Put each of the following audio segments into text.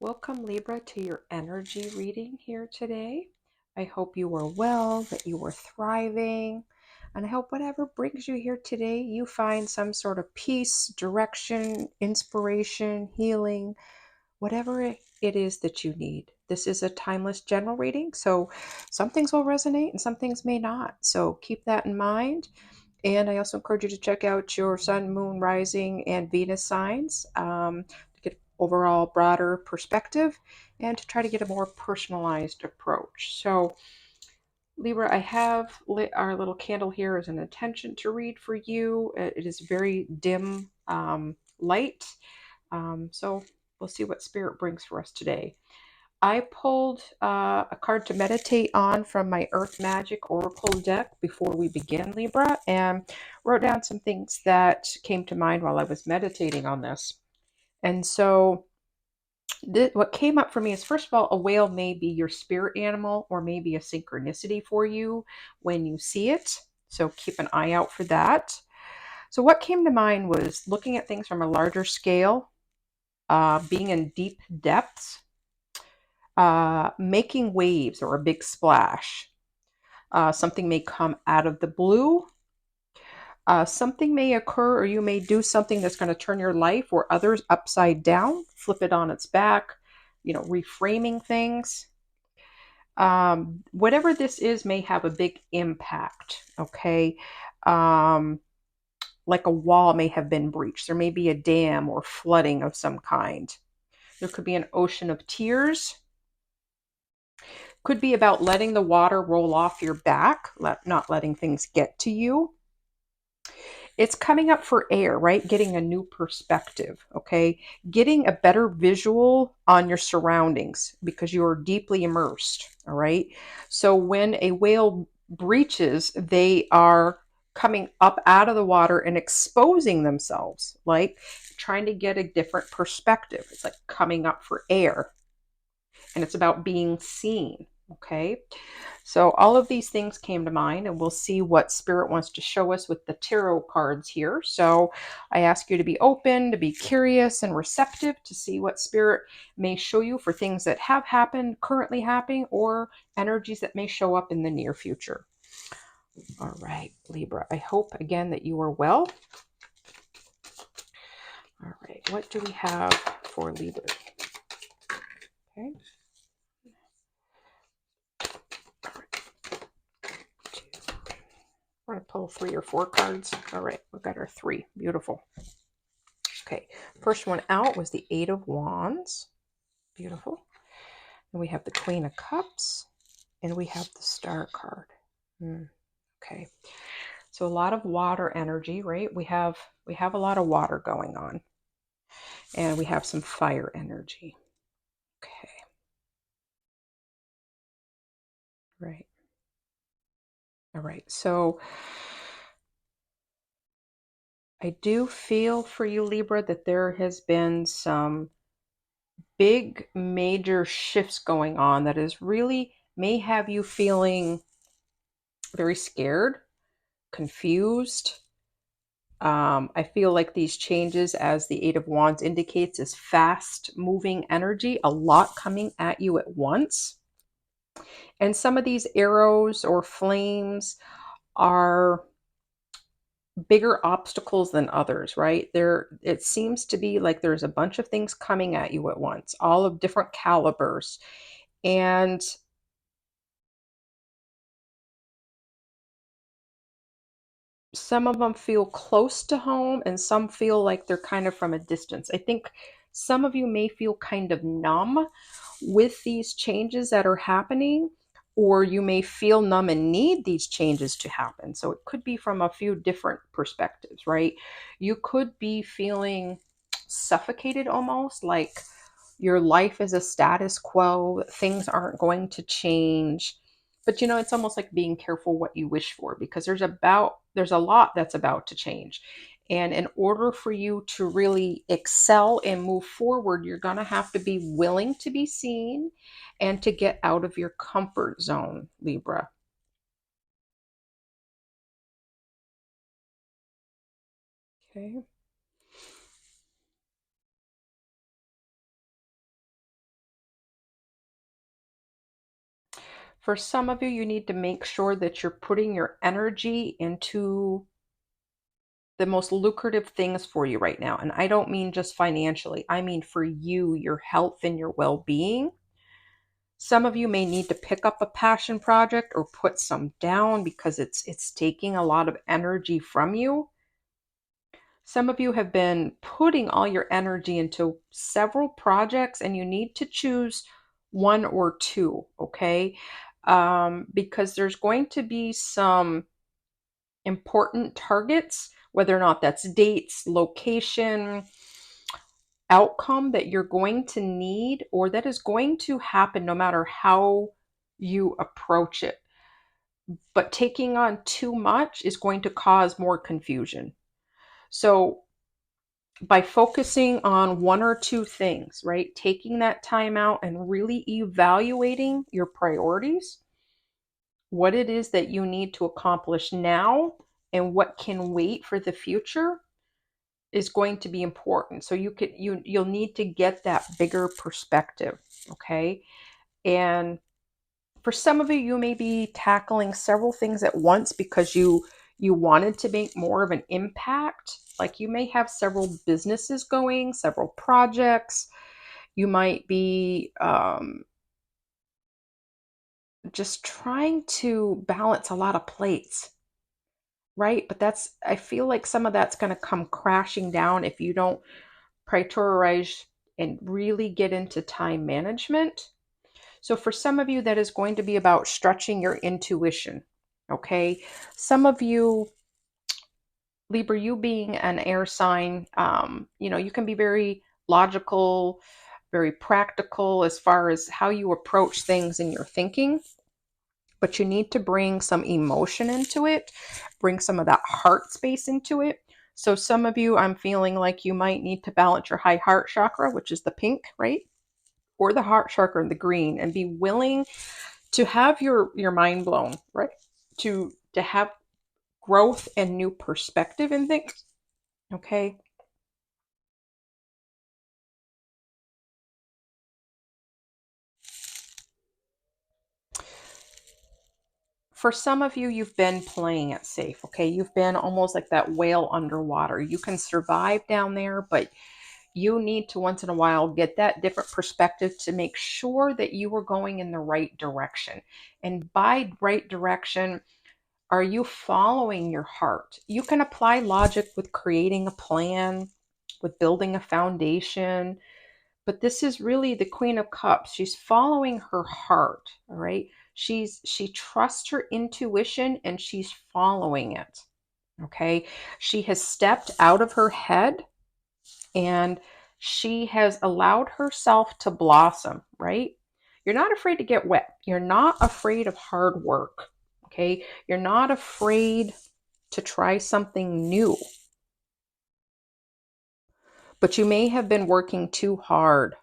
Welcome, Libra, to your energy reading here today. I hope you are well, that you are thriving, and I hope whatever brings you here today, you find some sort of peace, direction, inspiration, healing, whatever it is that you need. This is a timeless general reading, so some things will resonate and some things may not. So keep that in mind. And I also encourage you to check out your sun, moon, rising, and Venus signs to get overall broader perspective and to try to get a more personalized approach. So, Libra, I have lit our little candle here as an intention to read for you. It is very dim light. So, we'll see what Spirit brings for us today. I pulled a card to meditate on from my Earth Magic Oracle deck before we begin, Libra, and wrote down some things that came to mind while I was meditating on this. And so, what came up for me is, first of all, a whale may be your spirit animal or maybe a synchronicity for you when you see it. So, keep an eye out for that. So, what came to mind was looking at things from a larger scale, being in deep depths, making waves or a big splash. Something may come out of the blue. Something may occur, or you may do something that's going to turn your life or others upside down, flip it on its back, reframing things. Whatever this is may have a big impact, okay? Like a wall may have been breached. There may be a dam or flooding of some kind. There could be an ocean of tears. Could be about letting the water roll off your back, not letting things get to you. It's coming up for air, right? Getting a new perspective, okay? Getting a better visual on your surroundings because you are deeply immersed, all right? So when a whale breaches, they are coming up out of the water and exposing themselves, like trying to get a different perspective. It's like coming up for air, and it's about being seen, okay? So all of these things came to mind, and we'll see what Spirit wants to show us with the tarot cards here. So I ask you to be open, to be curious and receptive to see what Spirit may show you for things that have happened, currently happening, or energies that may show up in the near future. All right, Libra, I hope again that you are well. All right, what do we have for Libra? Okay. We're going to pull 3 or 4 cards. All right, we've got our 3. Beautiful. Okay, first one out was the 8 of Wands. Beautiful. And we have the Queen of Cups, and we have the Star card. Okay, so a lot of water energy, right? We have a lot of water going on, and we have some fire energy. Okay, right. All right, so I do feel for you, Libra, that there has been some big major shifts going on that is really may have you feeling very scared, confused. I feel like these changes, as the 8 of Wands indicates, is fast moving energy, a lot coming at you at once. And some of these arrows or flames are bigger obstacles than others, right? It seems to be like there's a bunch of things coming at you at once, all of different calibers. And some of them feel close to home and some feel like they're kind of from a distance. I think some of you may feel kind of numb with these changes that are happening, or you may feel numb and need these changes to happen. So it could be from a few different perspectives, right? You could be feeling suffocated, almost like your life is a status quo, things aren't going to change. But it's almost like being careful what you wish for, because there's a lot that's about to change. And in order for you to really excel and move forward, you're going to have to be willing to be seen and to get out of your comfort zone, Libra. Okay. For some of you, you need to make sure that you're putting your energy into the most lucrative things for you right now. And I don't mean just financially, I mean for you, your health and your well being. Some of you may need to pick up a passion project or put some down because it's taking a lot of energy from you. Some of you have been putting all your energy into several projects and you need to choose one or two, okay? Because there's going to be some important targets, whether or not that's dates, location, outcome that you're going to need or that is going to happen no matter how you approach it. But taking on too much is going to cause more confusion. So, by focusing on one or two things, right? Taking that time out and really evaluating your priorities, what it is that you need to accomplish now and what can wait for the future is going to be important. So you'll need to get that bigger perspective, okay? And for some of you, you may be tackling several things at once because you wanted to make more of an impact. Like you may have several businesses going, several projects. You might be just trying to balance a lot of plates, right? But I feel like some of that's going to come crashing down if you don't prioritize and really get into time management. So for some of you, that is going to be about stretching your intuition. Okay. Some of you, Libra, you being an air sign, you can be very logical, very practical as far as how you approach things in your thinking, but you need to bring some emotion into it, bring some of that heart space into it. So some of you, I'm feeling like you might need to balance your high heart chakra, which is the pink, right? Or the heart chakra in the green, and be willing to have your mind blown, right? To have growth and new perspective in things. Okay. For some of you, you've been playing it safe. Okay. You've been almost like that whale underwater. You can survive down there, but you need to once in a while get that different perspective to make sure that you are going in the right direction. And by right direction, are you following your heart? You can apply logic with creating a plan, with building a foundation, but this is really the Queen of Cups. She's following her heart, all right? She trusts her intuition and she's following it. Okay? She has stepped out of her head and she has allowed herself to blossom, right? You're not afraid to get wet. You're not afraid of hard work. Okay? You're not afraid to try something new. But you may have been working too hard,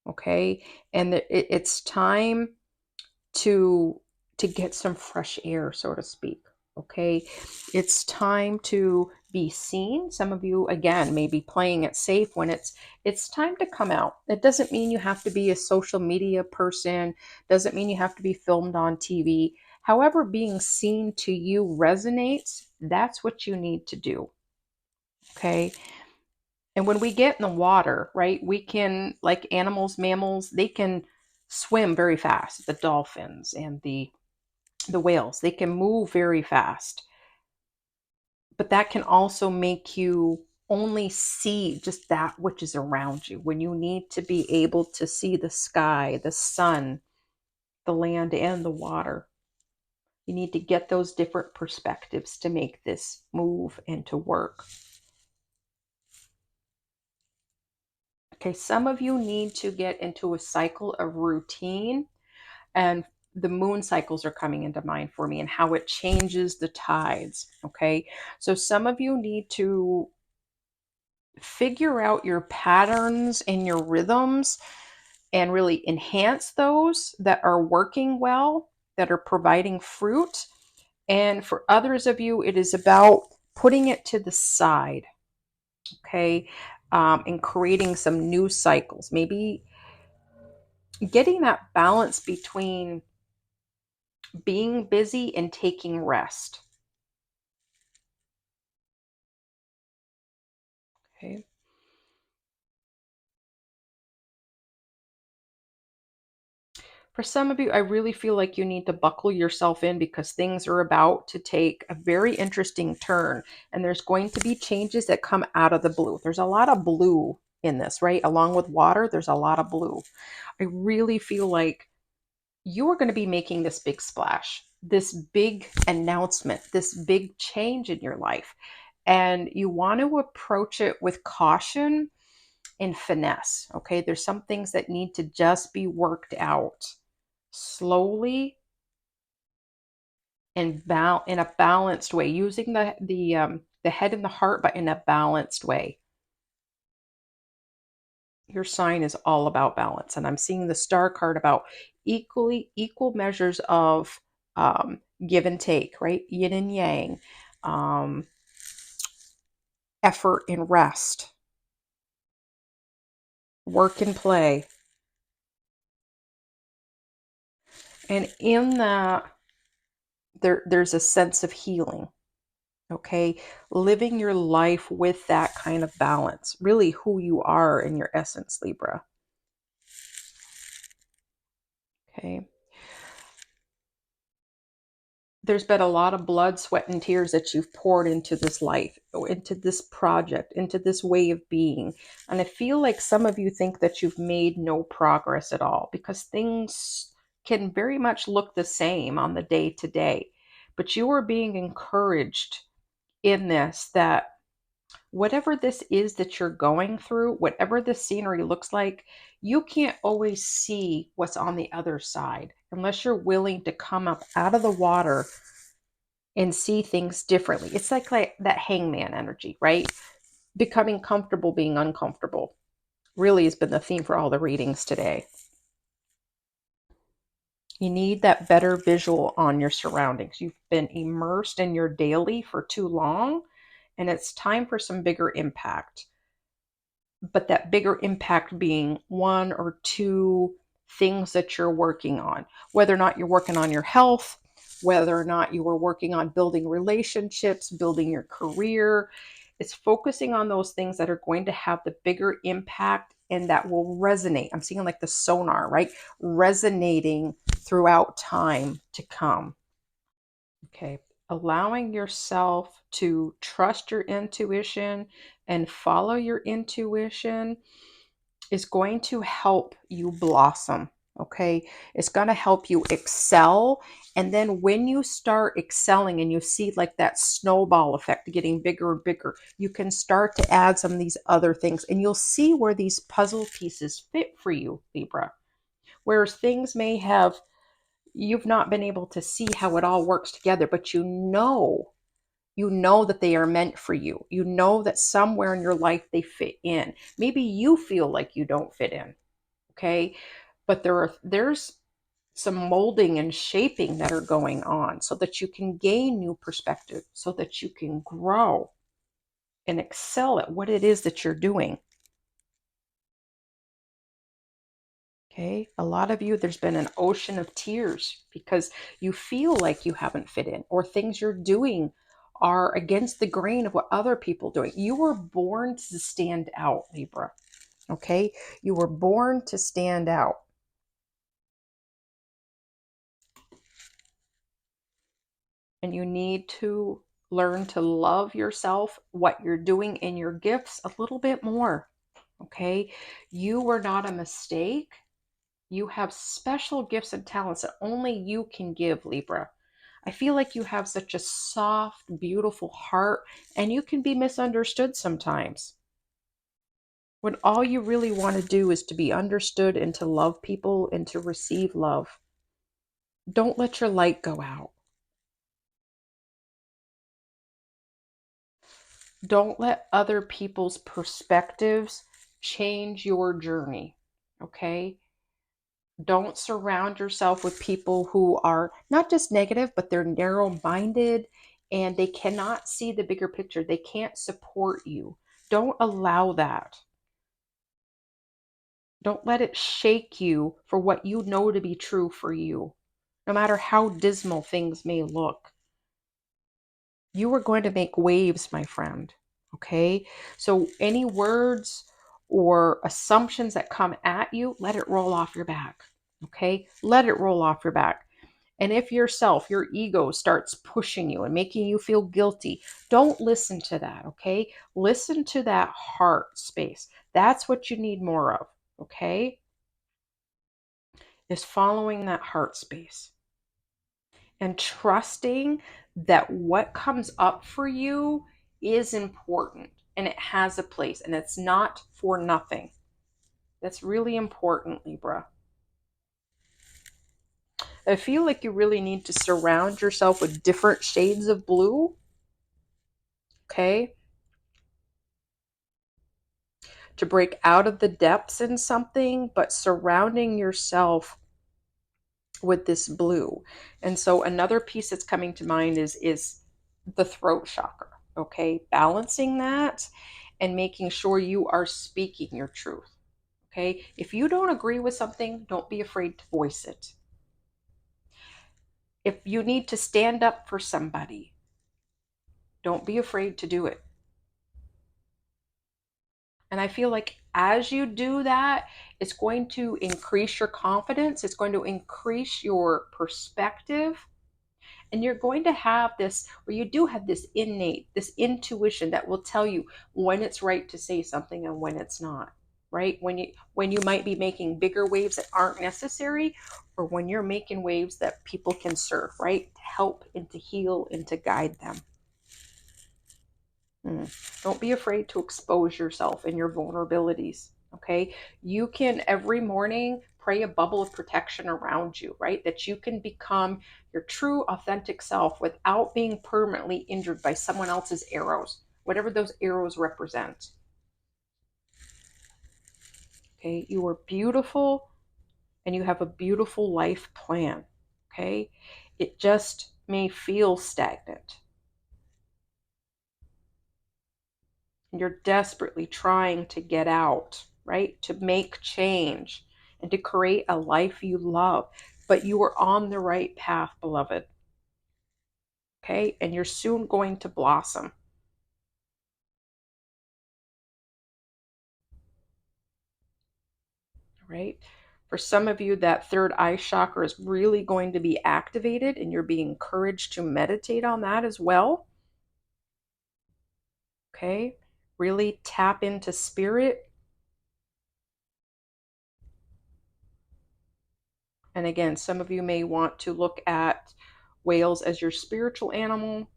okay? And it's time to get some fresh air, so to speak. Okay, it's time to be seen. Some of you, again, may be playing it safe when it's time to come out. It doesn't mean you have to be a social media person, doesn't mean you have to be filmed on TV. However, being seen to you resonates, that's what you need to do. Okay. And when we get in the water, right, we can, like animals, mammals, they can swim very fast. The dolphins and the whales, they can move very fast. But that can also make you only see just that which is around you when you need to be able to see the sky, the sun, the land, and the water. You need to get those different perspectives to make this move and to work. Okay, some of you need to get into a cycle of routine, and the moon cycles are coming into mind for me and how it changes the tides. Okay, so some of you need to figure out your patterns and your rhythms and really enhance those that are working well, that are providing fruit. And for others of you, it is about putting it to the side, okay, and creating some new cycles. Maybe getting that balance between being busy and taking rest. Okay. For some of you, I really feel like you need to buckle yourself in because things are about to take a very interesting turn, and there's going to be changes that come out of the blue. There's a lot of blue in this, right? Along with water, there's a lot of blue. I really feel like you are going to be making this big splash, this big announcement, this big change in your life. And you want to approach it with caution and finesse. Okay. There's some things that need to just be worked out slowly and in a balanced way, using the head and the heart, but in a balanced way. Your sign is all about balance, and I'm seeing the star card about equal measures of give and take, right? Yin and yang, um, effort and rest, work and play. And in that, there's a sense of healing. Okay, living your life with that kind of balance, really who you are in your essence, Libra. Okay, there's been a lot of blood, sweat, and tears that you've poured into this life, into this project, into this way of being. And I feel like some of you think that you've made no progress at all because things can very much look the same on the day to day. But you are being encouraged in this, that whatever this is that you're going through, whatever the scenery looks like, you can't always see what's on the other side unless you're willing to come up out of the water and see things differently. It's like that hangman energy, right? Becoming comfortable being uncomfortable really has been the theme for all the readings today. You need that better visual on your surroundings. You've been immersed in your daily for too long, and it's time for some bigger impact. But that bigger impact being one or two things that you're working on, whether or not you're working on your health, whether or not you are working on building relationships, building your career. It's focusing on those things that are going to have the bigger impact and that will resonate. I'm seeing like the sonar, right? Resonating throughout time to come. Okay. Allowing yourself to trust your intuition and follow your intuition is going to help you blossom. Okay. It's going to help you excel. And then when you start excelling and you see like that snowball effect getting bigger and bigger, you can start to add some of these other things and you'll see where these puzzle pieces fit for you, Libra. Whereas things may have, you've not been able to see how it all works together, but you know that they are meant for you. You know that somewhere in your life they fit in. Maybe you feel like you don't fit in, okay? But there's some molding and shaping that are going on so that you can gain new perspective, so that you can grow and excel at what it is that you're doing. Okay, a lot of you, there's been an ocean of tears because you feel like you haven't fit in, or things you're doing are against the grain of what other people are doing. You were born to stand out, Libra. Okay, you were born to stand out. And you need to learn to love yourself, what you're doing, and your gifts a little bit more. Okay, you were not a mistake. You have special gifts and talents that only you can give, Libra. I feel like you have such a soft, beautiful heart, and you can be misunderstood sometimes. When all you really want to do is to be understood and to love people and to receive love. Don't let your light go out. Don't let other people's perspectives change your journey. Okay? Don't surround yourself with people who are not just negative, but they're narrow minded and they cannot see the bigger picture. They can't support you. Don't allow that. Don't let it shake you for what you know to be true for you. no matter how dismal things may look. You are going to make waves, my friend. Okay. So any words or assumptions that come at you, let it roll off your back. Okay. Let it roll off your back. And if yourself, your ego starts pushing you and making you feel guilty, don't listen to that. Okay. Listen to that heart space. That's what you need more of. Okay. Is following that heart space and trusting that what comes up for you is important and it has a place and it's not for nothing. That's really important, Libra. I feel like you really need to surround yourself with different shades of blue, okay? To break out of the depths in something, but surrounding yourself with this blue. And so another piece that's coming to mind is the throat chakra, okay? Balancing that and making sure you are speaking your truth. Okay? If you don't agree with something, don't be afraid to voice it. If you need to stand up for somebody, don't be afraid to do it. And I feel like as you do that, it's going to increase your confidence, it's going to increase your perspective. And you're going to have this, or you do have this innate, this intuition that will tell you when it's right to say something and when it's not, right? When you might be making bigger waves that aren't necessary, or when you're making waves that people can surf, right? To help and to heal and to guide them. Don't be afraid to expose yourself and your vulnerabilities. Okay. You can every morning pray a bubble of protection around you, right? That you can become your true, authentic self without being permanently injured by someone else's arrows, whatever those arrows represent. Okay. You are beautiful and you have a beautiful life plan. Okay. It just may feel stagnant. You're desperately trying to get out, right? To make change and to create a life you love. But you are on the right path, beloved. Okay? And you're soon going to blossom, right? For some of you, that third eye chakra is really going to be activated, and you're being encouraged to meditate on that as well. Okay? Really tap into spirit. And again, some of you may want to look at whales as your spiritual animal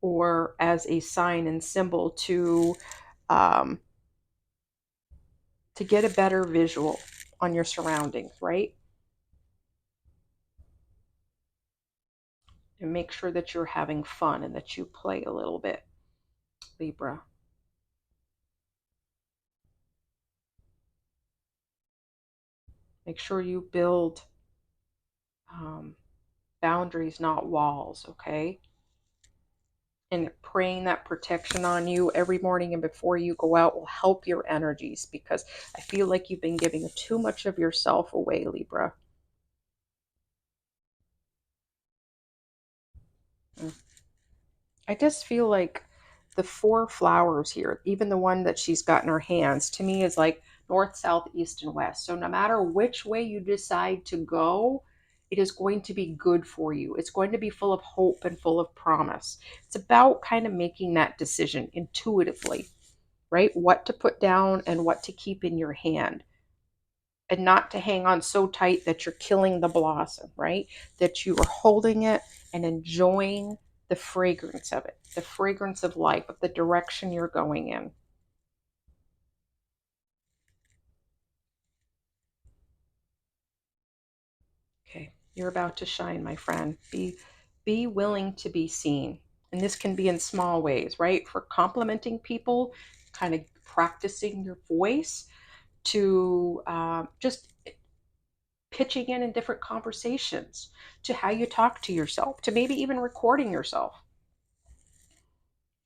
or as a sign and symbol um, to get a better visual on your surroundings, right? And make sure that you're having fun and that you play a little bit, Libra. Make sure you build um, boundaries, not walls, okay? And praying that protection on you every morning and before you go out will help your energies, because I feel like you've been giving too much of yourself away, Libra. Mm. I just feel like the four flowers here, even the one that she's got in her hands, to me is like north, south, east, and west. So no matter which way you decide to go, it is going to be good for you. It's going to be full of hope and full of promise. It's about kind of making that decision intuitively, right? What to put down and what to keep in your hand. And not to hang on so tight that you're killing the blossom, right? That you are holding it and enjoying the fragrance of it, the fragrance of life, of the direction you're going in. Okay, you're about to shine, my friend. Be willing to be seen. And this can be in small ways, right? For complimenting people, kind of practicing your voice, to just pitching in different conversations, to how you talk to yourself, to maybe even recording yourself.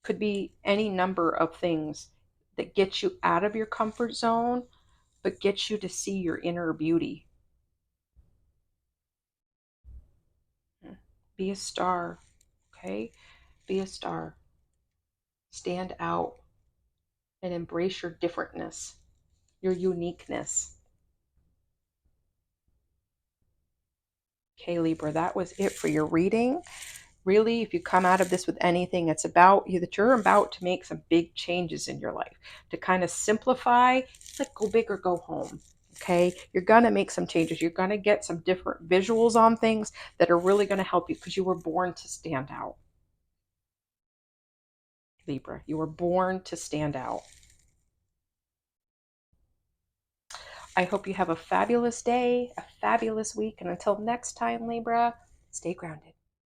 Could be any number of things that get you out of your comfort zone, but get you to see your inner beauty. Be a star, okay? Be a star. Stand out and embrace your differentness, your uniqueness. Okay, Libra, that was it for your reading. Really, if you come out of this with anything, it's about you, that you're about to make some big changes in your life, to kind of simplify. It's like go big or go home. Okay, you're going to make some changes. You're going to get some different visuals on things that are really going to help you, because you were born to stand out. Libra, you were born to stand out. I hope you have a fabulous day, a fabulous week, and until next time, Libra, stay grounded.